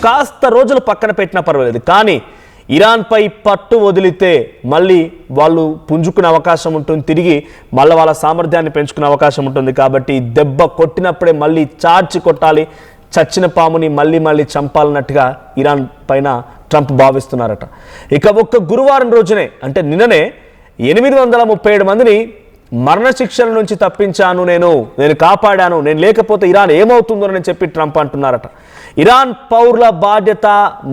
కాస్త రోజులు పక్కన పెట్టినా పర్వాలేదు, కానీ ఇరాన్పై పట్టు వదిలితే మళ్ళీ వాళ్ళు పుంజుకునే అవకాశం ఉంటుంది, తిరిగి మళ్ళీ వాళ్ళ సామర్థ్యాన్ని పెంచుకునే అవకాశం ఉంటుంది. కాబట్టి దెబ్బ కొట్టినప్పుడే మళ్ళీ చార్చి కొట్టాలి, చచ్చిన పాముని మళ్ళీ మళ్ళీ చంపాలన్నట్టుగా ఇరాన్ పైన ట్రంప్ భావిస్తున్నారట. ఇక ఒక్క గురువారం రోజునే అంటే నిన్ననే 837 మందిని మరణశిక్షల నుంచి తప్పించాను, నేను కాపాడాను, నేను లేకపోతే ఇరాన్ ఏమవుతుందో అని చెప్పి ట్రంప్ అంటున్నారట. ఇరాన్ పౌరుల బాధ్యత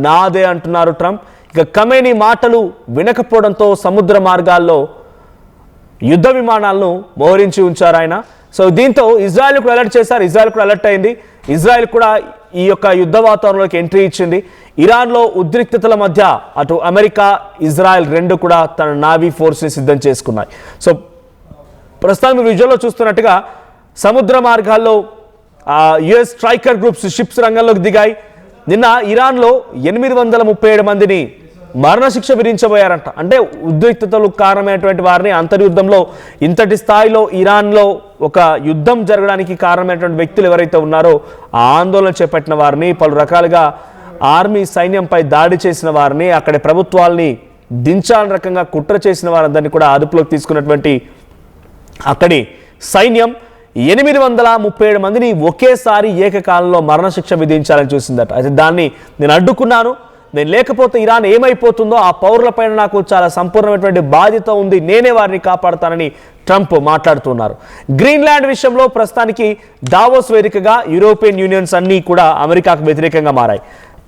నాదే అంటున్నారు ట్రంప్. ఇక ఖమేనీ మాటలు వినకపోవడంతో సముద్ర మార్గాల్లో యుద్ధ విమానాలను మోహరించి ఉంచారు ఆయన. సో దీంతో ఇజ్రాయెల్ కూడా అలర్ట్ చేశారు, ఇజ్రాయెల్ కూడా అలర్ట్ అయింది. ఇజ్రాయెల్ కూడా ఈ యొక్క యుద్ధ వాతావరణంలోకి ఎంట్రీ ఇచ్చింది. ఇరాన్లో ఉద్రిక్తతల మధ్య అటు అమెరికా ఇజ్రాయెల్ రెండు కూడా తన నావీ ఫోర్స్ని సిద్ధం చేసుకున్నాయి. సో ప్రస్తుతం మీరు విజువల్లో చూస్తున్నట్టుగా సముద్ర మార్గాల్లో యుఎస్ స్ట్రైకర్ గ్రూప్స్ షిప్స్ రంగంలోకి దిగాయి. నిన్న ఇరాన్లో 837 మందిని మరణశిక్ష విధించబోయారంట. అంటే ఉద్రిక్తతలు కారణమైనటువంటి వారిని అంతర్యుద్ధంలో ఇంతటి స్థాయిలో ఇరాన్లో ఒక యుద్ధం జరగడానికి కారణమైనటువంటి వ్యక్తులు ఎవరైతే ఉన్నారో ఆ ఆందోళన చేపట్టిన వారిని, పలు రకాలుగా ఆర్మీ సైన్యంపై దాడి చేసిన వారిని, అక్కడి ప్రభుత్వాల్ని దించాలని రకంగా కుట్ర చేసిన వారందరినీ కూడా అదుపులోకి తీసుకున్నటువంటి అక్కడి సైన్యం 837 మందిని ఒకేసారి ఏకకాలంలో మరణశిక్ష విధించాలని చూసిందట. అయితే దాన్ని నేను అడ్డుకున్నాను, నేను లేకపోతే ఇరాన్ ఏమైపోతుందో ఆ పౌరులపైన నాకు చాలా సంపూర్ణమైనటువంటి బాధ్యత ఉంది, నేనే వారిని కాపాడుతానని ట్రంప్ మాట్లాడుతున్నారు. గ్రీన్లాండ్ విషయంలో ప్రస్తుతానికి దావోస్ వేదికగా యూరోపియన్ యూనియన్స్ అన్నీ కూడా అమెరికాకు వ్యతిరేకంగా మారాయి.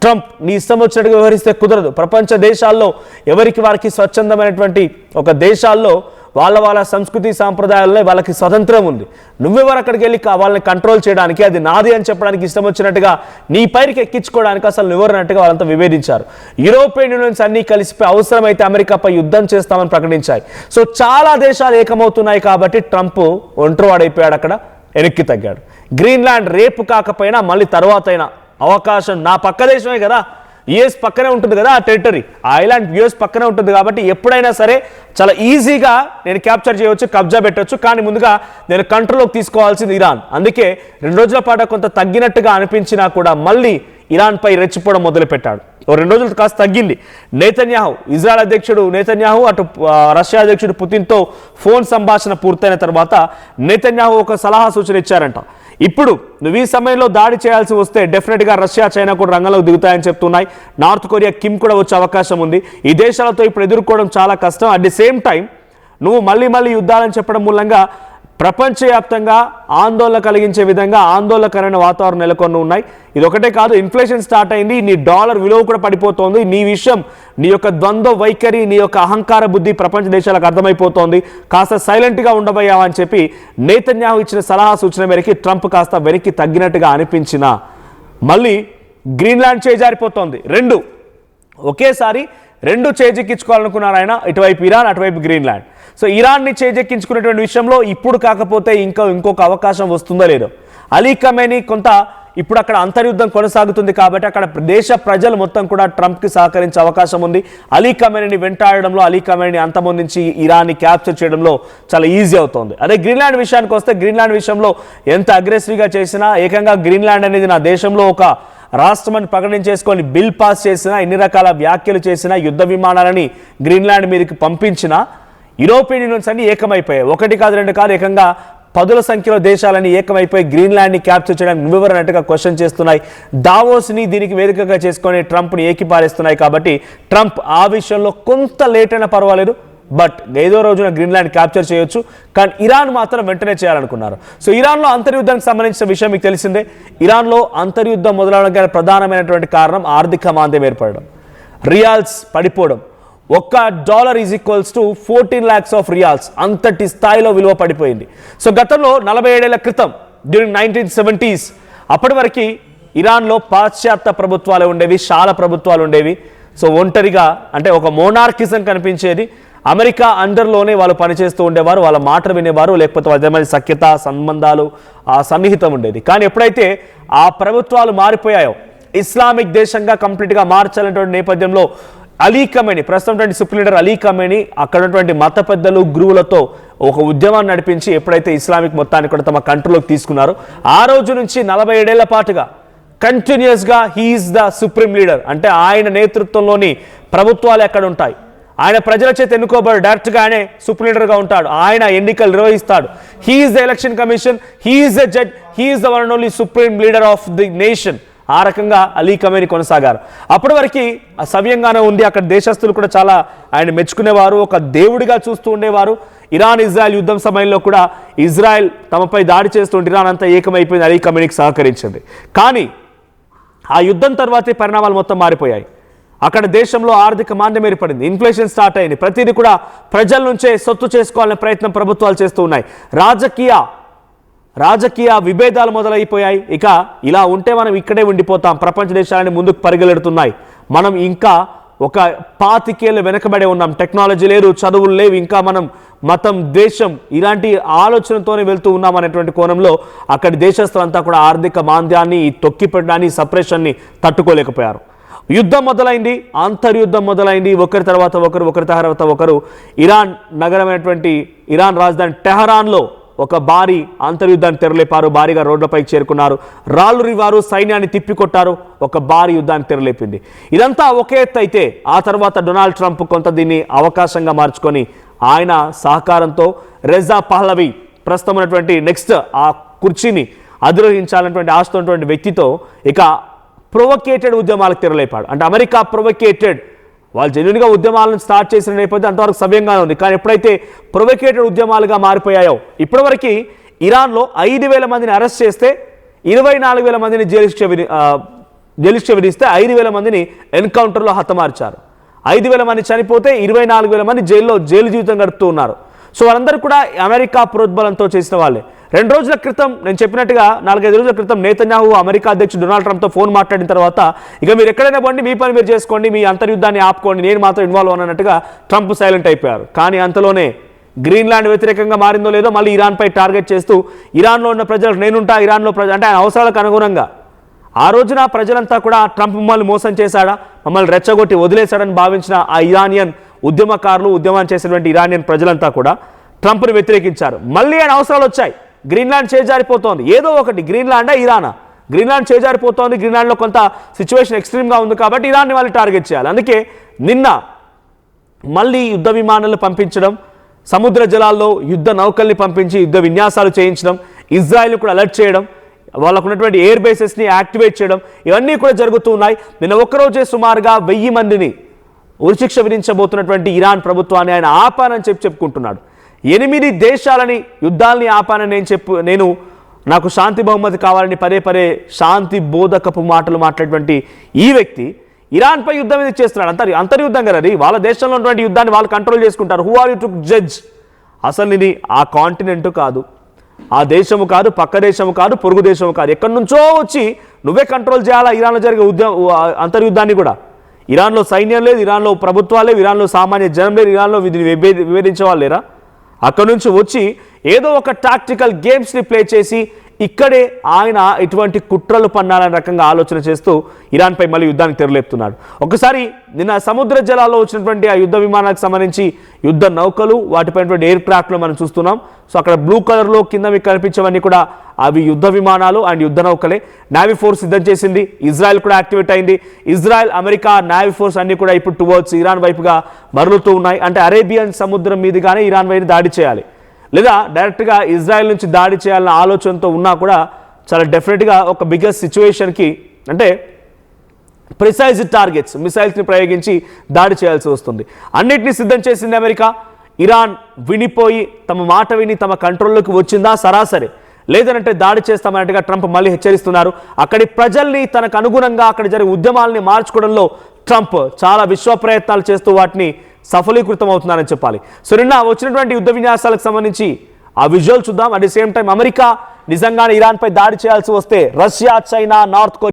ట్రంప్ నీ ఇష్టం వచ్చినట్టుగా వ్యవహరిస్తే కుదరదు, ప్రపంచ దేశాల్లో ఎవరికి వారికి స్వచ్ఛందమైనటువంటి ఒక దేశాల్లో వాళ్ళ సంస్కృతి సాంప్రదాయాల్లో వాళ్ళకి స్వతంత్రం ఉంది, నువ్వెవరు అక్కడికి వెళ్ళి వాళ్ళని కంట్రోల్ చేయడానికి, అది నాది అని చెప్పడానికి, ఇష్టం వచ్చినట్టుగా నీ పైకి ఎక్కించుకోవడానికి అసలు నువ్వెవరన్నట్టుగా వాళ్ళంతా విభేదించారు. యూరోపియన్ యూనియన్స్ అన్ని కలిసిపోయి అవసరమైతే అమెరికాపై యుద్ధం చేస్తామని ప్రకటించాయి. సో చాలా దేశాలు ఏకమవుతున్నాయి కాబట్టి ట్రంప్ ఒంటరివాడైపోయాడు, అక్కడ వెనక్కి తగ్గాడు. గ్రీన్లాండ్ రేపు కాకపోయినా మళ్ళీ తర్వాత అయినా అవకాశం, నా పక్క దేశమే కదా, యుఎస్ పక్కనే ఉంటుంది కదా ఆ టెరిటరీ, ఆ ఐలాండ్ యుఎస్ పక్కనే ఉంటుంది కాబట్టి ఎప్పుడైనా సరే చాలా ఈజీగా నేను క్యాప్చర్ చేయవచ్చు, కబ్జా పెట్టవచ్చు. కానీ ముందుగా నేను కంట్రోల్లోకి తీసుకోవాల్సింది ఇరాన్. అందుకే 2 రోజుల పాటు కొంత తగ్గినట్టుగా అనిపించినా కూడా మళ్ళీ ఇరాన్పై రెచ్చిపోవడం మొదలుపెట్టాడు. 2 రోజులు కాస్త తగ్గింది. నెతన్యాహు, ఇజ్రాయెల్ అధ్యక్షుడు నెతన్యాహు అటు రష్యా అధ్యక్షుడు పుతిన్తో ఫోన్ సంభాషణ పూర్తయిన తర్వాత నెతన్యాహు ఒక సలహా సూచన ఇచ్చారంట. ఇప్పుడు నువ్వు ఈ సమయంలో దాడి చేయాల్సి వస్తే డెఫినెట్గా రష్యా, చైనా కూడా రంగంలోకి దిగుతాయని చెప్తున్నాయి. నార్త్ కొరియా, కిమ్ కూడా వచ్చే అవకాశం ఉంది. ఈ దేశాలతో ఇప్పుడు ఎదుర్కోవడం చాలా కష్టం. అట్ ది సేమ్ టైం నువ్వు మళ్ళీ యుద్ధాలని చెప్పడం మూలంగా ప్రపంచవ్యాప్తంగా ఆందోళన కలిగించే విధంగా ఆందోళనకరమైన వాతావరణం నెలకొని ఉన్నాయి. ఇది ఒకటే కాదు, ఇన్ఫ్లేషన్ స్టార్ట్ అయింది, నీ డాలర్ విలువ కూడా పడిపోతోంది. నీ విషయం, నీ యొక్క ద్వంద్వ వైఖరి, నీ యొక్క అహంకార బుద్ధి ప్రపంచ దేశాలకు అర్థమైపోతోంది. కాస్త సైలెంట్గా ఉండబోయావా అని చెప్పి నెతన్యాహు ఇచ్చిన సలహా సూచన మేరకు ట్రంప్ కాస్త వెనక్కి తగ్గినట్టుగా అనిపించిన మళ్ళీ గ్రీన్లాండ్ చేజారిపోతోంది. ఒకేసారి రెండు చేజెక్కించుకోవాలనుకున్నారు ఆయన, ఇటువైపు ఇరాన్, అటువైపు గ్రీన్లాండ్. సో ఇరాన్ని చేజెక్కించుకునేటువంటి విషయంలో ఇప్పుడు కాకపోతే ఇంకొక అవకాశం వస్తుందో లేదో. అలీ ఖమేనీ కొంత ఇప్పుడు అక్కడ అంతర్యుద్ధం కొనసాగుతుంది కాబట్టి అక్కడ దేశ ప్రజలు మొత్తం కూడా ట్రంప్కి సహకరించే అవకాశం ఉంది. అలీ ఖమేనీని వెంటాడడంలో, అలీ ఖమేనీని అంతమొందించి ఇరాన్ని క్యాప్చర్ చేయడంలో చాలా ఈజీ అవుతుంది. అదే గ్రీన్లాండ్ విషయానికి వస్తే గ్రీన్లాండ్ విషయంలో ఎంత అగ్రెసివ్గా చేసినా, ఏకంగా గ్రీన్లాండ్ అనేది నా దేశంలో ఒక రాష్ట్రాన్ని ప్రకటించేసుకొని బిల్ పాస్ చేసినా, ఎన్ని రకాల వ్యాఖ్యలు చేసినా, యుద్ధ విమానాలని గ్రీన్లాండ్ మీదకి పంపించినా యూరోపియన్ యూనియన్స్ అన్ని ఏకమైపోయాయి. 1 కాదు 2 కాదు, ఏకంగా 10ల సంఖ్యలో దేశాలని ఏకమైపోయి గ్రీన్లాండ్ని క్యాప్చర్ చేయడానికి నువ్వెవరన్నట్టుగా క్వశ్చన్ చేస్తున్నాయి. దావోస్ని దీనికి వేదికగా చేసుకొని ట్రంప్ని ఏకిపారేస్తున్నాయి. కాబట్టి ట్రంప్ ఆ విషయంలో కొంత లేట్ అయినా పర్వాలేదు, బట్ ఏదో రోజున గ్రీన్లాండ్ క్యాప్చర్ చేయొచ్చు. కానీ ఇరాన్ మాత్రం వెంటనే చేయాలనుకున్నారు. సో ఇరాన్లో అంతర్యుద్ధానికి సంబంధించిన విషయం మీకు తెలిసిందే. ఇరాన్లో అంతర్యుద్ధం మొదలవడానికి ప్రధానమైనటువంటి కారణం ఆర్థిక మాంద్యం ఏర్పడడం, రియాల్స్ పడిపోవడం. $1 is equals to 14 lakhs of riyals, అంతటి స్థాయిలో విలువ పడిపోయింది. సో గతంలో 47 ఏళ్ల క్రితం డ్యూరింగ్ 1970s అప్పటి వరకు ఇరాన్లో పాశ్చాత్య ప్రభుత్వాలు ఉండేవి, శాల ప్రభుత్వాలు ఉండేవి. సో ఒంటరిగా అంటే ఒక మోనార్కిజం కనిపించేది. అమెరికా అండర్లోనే వాళ్ళు పనిచేస్తూ ఉండేవారు, వాళ్ళ మాట వినేవారు, లేకపోతే వాళ్ళ మధ్య సఖ్యత, సంబంధాలు, సన్నిహితం ఉండేది. కానీ ఎప్పుడైతే ఆ ప్రభుత్వాలు మారిపోయాయో, ఇస్లామిక్ దేశంగా కంప్లీట్గా మార్చాలనేటువంటి నేపథ్యంలో అలీ ఖమేనీ, ప్రస్తుతం సుప్రీం లీడర్ అలీ ఖమేనీ అక్కడ ఉన్నటువంటి మత పెద్దలు, గురువులతో ఒక ఉద్యమాన్ని నడిపించి ఎప్పుడైతే ఇస్లామిక్ మొత్తాన్ని కూడా తమ కంట్రోల్లోకి తీసుకున్నారో ఆ రోజు నుంచి 47 ఏళ్ల పాటుగా కంటిన్యూస్గా హీఈస్ ద సుప్రీం లీడర్. అంటే ఆయన నేతృత్వంలోని ప్రభుత్వాలు ఎక్కడ ఉంటాయి, ఆయన ప్రజల చేత ఎన్నుకోబడి డైరెక్ట్గా ఆయనే సుప్రీం లీడర్గా ఉంటాడు, ఆయన ఎన్నికలు నిర్వహిస్తాడు. He's the election commission, he's the judge, he's the one and only supreme leader of the nation. ఆ రకంగా అలీ ఖమేనీ కొనసాగారు. అప్పటి వరకు సవ్యంగానే ఉంది. అక్కడ దేశస్తులు కూడా చాలా ఆయన మెచ్చుకునేవారు, ఒక దేవుడిగా చూస్తూ ఉండేవారు. ఇరాన్ ఇజ్రాయెల్ యుద్ధం సమయంలో కూడా ఇజ్రాయెల్ తమపై దాడి చేస్తుంటే ఇరాన్ అంతా ఏకమైపోయింది, అలీ ఖమేనీకి సహకరించింది. కానీ ఆ యుద్ధం తర్వాతే పరిణామాలు మొత్తం మారిపోయాయి. అక్కడ దేశంలో ఆర్థిక మాంద్యం ఏర్పడింది, ఇన్ఫ్లేషన్ స్టార్ట్ అయింది. ప్రతిదీ కూడా ప్రజల నుంచే సొత్తు చేసుకోవాలనే ప్రయత్నం ప్రభుత్వాలు చేస్తూ ఉన్నాయి. రాజకీయ విభేదాలు మొదలైపోయాయి. ఇక ఇలా ఉంటే మనం ఇక్కడే ఉండిపోతాం, ప్రపంచ దేశాలని ముందుకు పరిగెడుతున్నాయి, మనం ఇంకా ఒక 25 ఏళ్ళు వెనకబడే ఉన్నాం, టెక్నాలజీ లేదు, చదువులు లేవు, ఇంకా మనం మతం దేశం ఇలాంటి ఆలోచనతోనే వెళ్తూ ఉన్నాం అనేటువంటి కోణంలో అక్కడి దేశస్తులంతా కూడా ఆర్థిక మాంద్యాన్ని, తొక్కిపెట్టడాన్ని, సప్రెషన్ని తట్టుకోలేకపోయారు. యుద్ధం మొదలైంది, అంతర్యుద్ధం మొదలైంది. ఒకరి తర్వాత ఒకరు ఇరాన్ నగరమైనటువంటి ఇరాన్ రాజధాని టెహరాన్లో ఒక భారీ అంతర్యుద్ధాన్ని తెరలేపారు. భారీగా రోడ్లపైకి చేరుకున్నారు, రాళ్ళు రివారు, సైన్యాన్ని తిప్పికొట్టారు. ఒక భారీ యుద్ధాన్ని తెరలేపింది. ఇదంతా ఒకే ఎత్తు అయితే ఆ తర్వాత డొనాల్డ్ ట్రంప్ కొంత దీన్ని అవకాశంగా మార్చుకొని ఆయన సహకారంతో రెజా పహ్లవి ప్రస్తుతం ఉన్నటువంటి నెక్స్ట్ ఆ కుర్చీని అధిరోహించాలన్నటువంటి ఆశతో ఉన్నటువంటి వ్యక్తితో ఇక ప్రొవొకేటెడ్ ఉద్యమాలకు తెరలేపాడు. అంటే అమెరికా ప్రొవొకేటెడ్, వాళ్ళు జెన్యున్గా ఉద్యమాలను స్టార్ట్ చేసిన నేపథ్యం అంతవరకు సవ్యంగానే ఉంది. కానీ ఎప్పుడైతే ప్రొవొకేటెడ్ ఉద్యమాలుగా మారిపోయాయో, ఇప్పటివరకు ఇరాన్లో 5,000 మందిని అరెస్ట్ చేస్తే 24,000 మందిని జైలు శిక్ష విధిస్తే 5,000 మందిని ఎన్కౌంటర్లో హతమార్చారు. 5,000 మంది చనిపోతే 24,000 మంది జైలు జీవితం గడుపుతూ ఉన్నారు. సో వాళ్ళందరూ కూడా అమెరికా ప్రోద్బలంతో చేసిన వాళ్ళే. 2 రోజుల క్రితం నేను చెప్పినట్టుగా 4-5 రోజుల క్రితం నేతన్యాహు అమెరికా అధ్యక్షుడు డొనాల్డ్ ట్రంప్తో ఫోన్ మాట్లాడిన తర్వాత ఇక మీరు ఎక్కడైనా పోండి, మీ పని మీరు చేసుకోండి, మీ అంతర్యుద్ధాన్ని ఆపుకోండి, నేను మాత్రం ఇన్వాల్వ్ అన్నట్టుగా ట్రంప్ సైలెంట్ అయిపోయారు. కానీ అంతలోనే గ్రీన్లాండ్ వ్యతిరేకంగా మారిందో లేదో మళ్ళీ ఇరాన్పై టార్గెట్ చేస్తూ ఇరాన్లో ఉన్న ప్రజలకు నేనుంటా, ఇరాన్లో అంటే ఆయన అవసరాలకు అనుగుణంగా ఆ రోజున ప్రజలంతా కూడా ట్రంప్ మమ్మల్ని మోసం చేశాడా, మమ్మల్ని రెచ్చగొట్టి వదిలేశాడని భావించిన ఆ ఇరానియన్ ఉద్యమకారులు, ఉద్యమం చేసినటువంటి ఇరానియన్ ప్రజలంతా కూడా ట్రంప్ని వ్యతిరేకించారు. మళ్ళీ ఆయన అవసరాలు వచ్చాయి. గ్రీన్లాండ్ చేజారిపోతోంది, ఏదో ఒకటి, గ్రీన్లాండా ఇరానా, గ్రీన్లాండ్ చేజారిపోతోంది, గ్రీన్లాండ్లో కొంత సిచ్యువేషన్ ఎక్స్ట్రీమ్గా ఉంది కాబట్టి ఇరాన్ని వాళ్ళు టార్గెట్ చేయాలి. అందుకే నిన్న మళ్ళీ యుద్ధ విమానాలు పంపించడం, సముద్ర జలాల్లో యుద్ధ నౌకల్ని పంపించి యుద్ధ విన్యాసాలు చేయించడం, ఇజ్రాయెల్ని కూడా అలర్ట్ చేయడం, వాళ్ళకు ఉన్నటువంటి ఎయిర్ బేసెస్ని యాక్టివేట్ చేయడం, ఇవన్నీ కూడా జరుగుతూ ఉన్నాయి. నిన్న ఒక్కరోజే సుమారుగా 1000 మందిని ఉరిశిక్ష విధించబోతున్నటువంటి ఇరాన్ ప్రభుత్వాన్ని ఆయన ఆపానని చెప్పుకుంటున్నాడు. 8 దేశాలని యుద్ధాలని ఆపానని నేను నాకు శాంతి బహుమతి కావాలని పదే శాంతి బోధకపు మాటలు మాట్లాడేటువంటి ఈ వ్యక్తి ఇరాన్పై యుద్ధం మీద చేస్తున్నాడు. అంతర్యుద్ధం కదా అది, వాళ్ళ దేశంలో ఉన్నటువంటి యుద్ధాన్ని వాళ్ళు కంట్రోల్ చేసుకుంటారు. Who are you to judge? అసలు ఇది ఆ కాంటినెంట్ కాదు, ఆ దేశము కాదు, పక్క దేశము కాదు, పొరుగు దేశము కాదు, ఎక్కడి నుంచో వచ్చి నువ్వే కంట్రోల్ చేయాలా ఇరాన్లో జరిగే అంతర్యుద్ధాన్ని కూడా. ఇరాన్లో సైన్యం లేదు, ఇరాన్లో ప్రభుత్వాలు లేవు, ఇరాన్లో సామాన్య జనం లేదు, ఇరాన్లో వీటిని విభేదించే వాళ్ళు లేరా? అక్కడ నుంచి వచ్చి ఏదో ఒక టాక్టికల్ గేమ్స్ని ప్లే చేసి ఇక్కడే ఆయన ఇటువంటి కుట్రలు పన్నాలనే రకంగా ఆలోచన చేస్తూ ఇరాన్పై మళ్ళీ యుద్ధానికి తెరలేపుతున్నాడు. ఒకసారి నిన్న సముద్ర జలాల్లో వచ్చినటువంటి ఆ యుద్ధ విమానాలకు సంబంధించి యుద్ధ నౌకలు, వాటిపైనటువంటి ఎయిర్ క్రాఫ్ట్లు మనం చూస్తున్నాం. సో అక్కడ బ్లూ కలర్లో కింద మీకు కనిపించేవన్నీ కూడా అవి యుద్ధ విమానాలు అండ్ యుద్ధ నౌకలే. నేవీ ఫోర్స్ సిద్ధం చేసింది, ఇజ్రాయెల్ కూడా యాక్టివేట్ అయింది. ఇజ్రాయెల్, అమెరికా నేవీ ఫోర్స్ అన్ని కూడా ఇప్పుడు టువర్డ్స్ ఇరాన్ వైపుగా మరలుతూ ఉన్నాయి. అంటే అరేబియన్ సముద్రం మీదుగానే ఇరాన్ వైపు దాడి చేయాలి, లేదా డైరెక్ట్గా ఇజ్రాయెల్ నుంచి దాడి చేయాలన్న ఆలోచనతో ఉన్నా కూడా చాలా డెఫినెట్గా ఒక బిగ్గెస్ట్ సిచ్యువేషన్కి, అంటే ప్రిసైజ్ టార్గెట్స్, మిసైల్స్ని ప్రయోగించి దాడి చేయాల్సి వస్తుంది. అన్నిటినీ సిద్ధం చేసింది అమెరికా. ఇరాన్ వినిపోయి తమ మాట విని తమ కంట్రోల్లోకి వచ్చిందా సరాసరి, లేదనంటే దాడి చేస్తామన్నట్టుగా ట్రంప్ మళ్ళీ హెచ్చరిస్తున్నారు. అక్కడి ప్రజల్ని తనకు అనుగుణంగా అక్కడ జరిగే ఉద్యమాలని మార్చుకోవడంలో ట్రంప్ చాలా విశ్వ ప్రయత్నాలు చేస్తూ వాటిని సఫలీకృతం అవుతున్నారని చెప్పాలి. సో నిన్న వచ్చినటువంటి యుద్ధ విన్యాసాలకు సంబంధించి ఆ విజువల్ చూద్దాం. At the same time America నిజంగానే ఇరాన్పై దాడి చేయాల్సి వస్తే రష్యా, చైనా, నార్త్ కొరియా